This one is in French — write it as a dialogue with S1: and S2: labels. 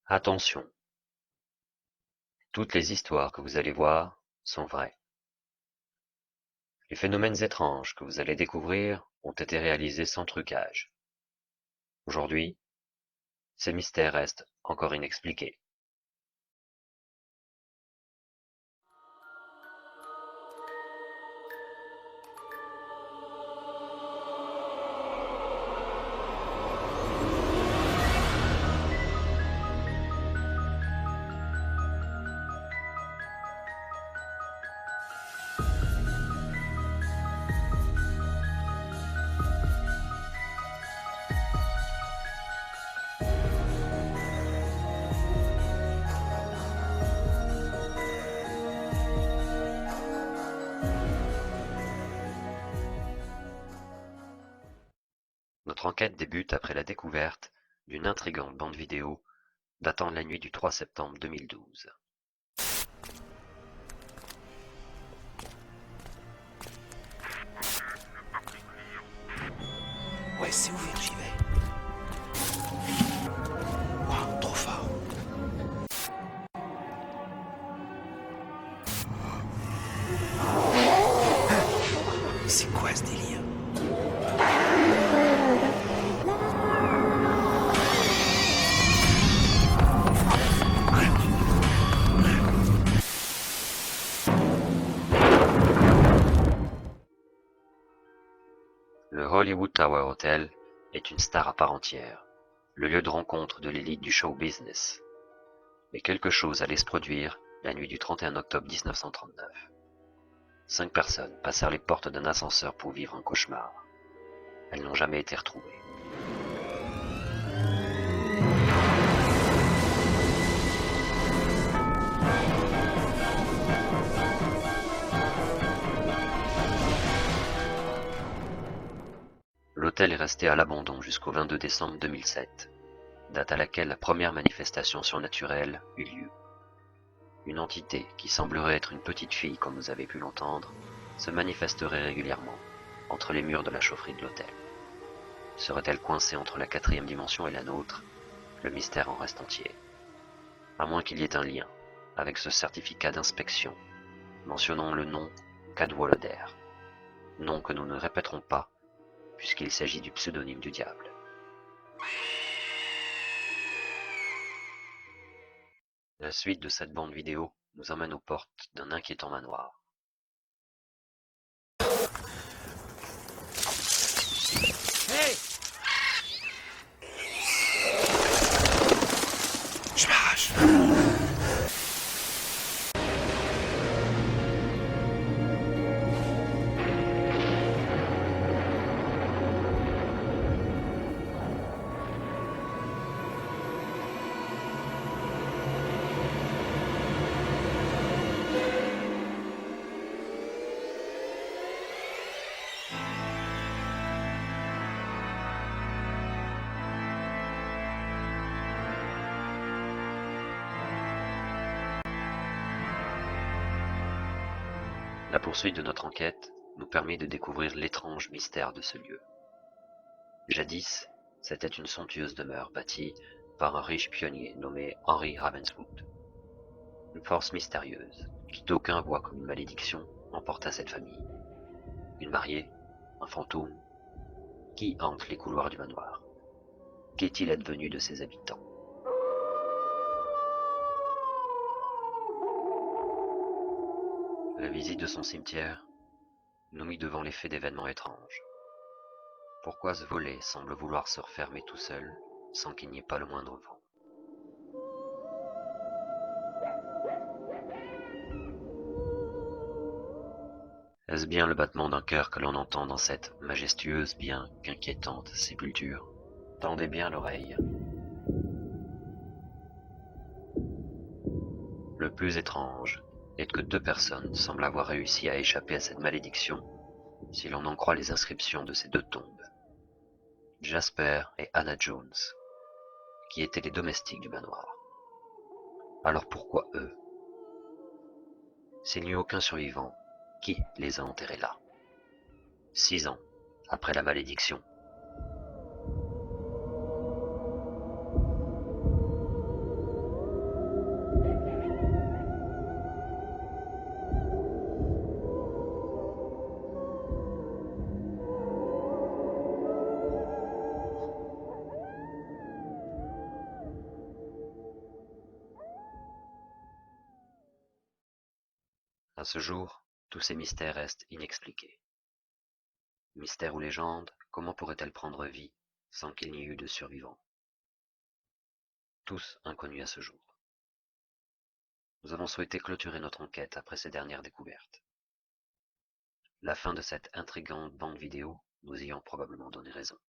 S1: Attention, toutes les histoires que vous allez voir sont vraies. Les phénomènes étranges que vous allez découvrir ont été réalisés sans trucage. Aujourd'hui, ces mystères restent encore inexpliqués. Notre enquête débute après la découverte d'une intrigante bande vidéo datant de la nuit du 3 septembre 2012.
S2: Ouais, c'est ouvert, j'y vais. Waouh, trop fort. C'est quoi ce délire?
S1: Le Hollywood Tower Hotel est une star à part entière, le lieu de rencontre de l'élite du show business. Mais quelque chose allait se produire la nuit du 31 octobre 1939. 5 personnes passèrent les portes d'un ascenseur pour vivre un cauchemar. Elles n'ont jamais été retrouvées. L'hôtel est resté à l'abandon jusqu'au 22 décembre 2007, date à laquelle la première manifestation surnaturelle eut lieu. Une entité, qui semblerait être une petite fille comme vous avez pu l'entendre, se manifesterait régulièrement entre les murs de la chaufferie de l'hôtel. Serait-elle coincée entre la 4e dimension et la nôtre? Le mystère en reste entier. À moins qu'il y ait un lien avec ce certificat d'inspection mentionnant le nom Cadwallader, nom que nous ne répéterons pas puisqu'il s'agit du pseudonyme du diable. La suite de cette bande vidéo nous emmène aux portes d'un inquiétant manoir.
S2: Hey! Je m'arrache.
S1: La poursuite de notre enquête nous permet de découvrir l'étrange mystère de ce lieu. Jadis, c'était une somptueuse demeure bâtie par un riche pionnier nommé Henry Ravenswood. Une force mystérieuse, qui d'aucuns voient comme une malédiction, emporta cette famille. Une mariée, un fantôme, qui hante les couloirs du manoir? Qu'est-il advenu de ses habitants? La visite de son cimetière nous mit devant les faits d'événements étranges. Pourquoi ce volet semble vouloir se refermer tout seul, sans qu'il n'y ait pas le moindre vent? Est-ce bien le battement d'un cœur que l'on entend dans cette majestueuse bien qu'inquiétante sépulture? Tendez bien l'oreille. Le plus étrange est que 2 personnes semblent avoir réussi à échapper à cette malédiction, si l'on en croit les inscriptions de ces 2 tombes. Jasper et Hannah Jones, qui étaient les domestiques du manoir. Alors pourquoi eux? S'il n'y a aucun survivant, qui les a enterrés là? 6 ans après la malédiction. À ce jour, tous ces mystères restent inexpliqués. Mystère ou légende, comment pourrait-elle prendre vie sans qu'il n'y eût de survivants? Tous inconnus à ce jour. Nous avons souhaité clôturer notre enquête après ces dernières découvertes. La fin de cette intrigante bande vidéo nous ayant probablement donné raison.